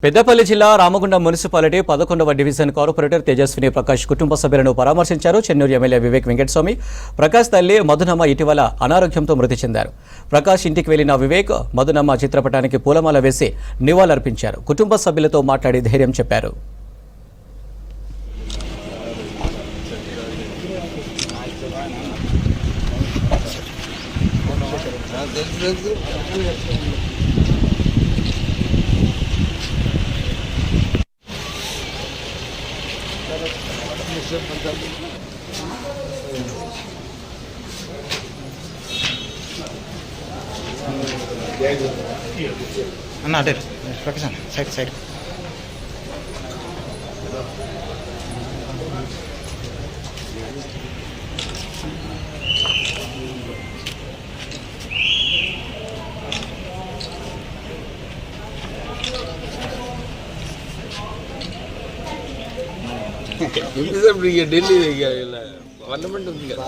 పెద్దపల్లి జిల్లా రామగుండం మున్సిపాలిటీ 11వ division corporator Tejaswini Prakash కుటుంబ సభ్యులను పరామర్శించారు. చెన్నూరు ఎమ్మెల్యే వివేక్ వెంకటస్వామి. ప్రకాష్ తల్లి మధునమ్మ ఇటీవల అనారోగ్యంతో మృతి చెందారు. ప్రకాష్ ఇంటికి వెళ్లిన వివేక్ మధునమ్మ చిత్రపటానికి పూలమాల వేసి నివాళులర్పించారు. కుటుంబ సభ్యులతో మాట్లాడి ధైర్యం చెప్పారు. అన్న అదే ప్రకాశం సైడ్ సైడ్ ఢిల్లీ పార్లమెంట్ ఉంది కదా.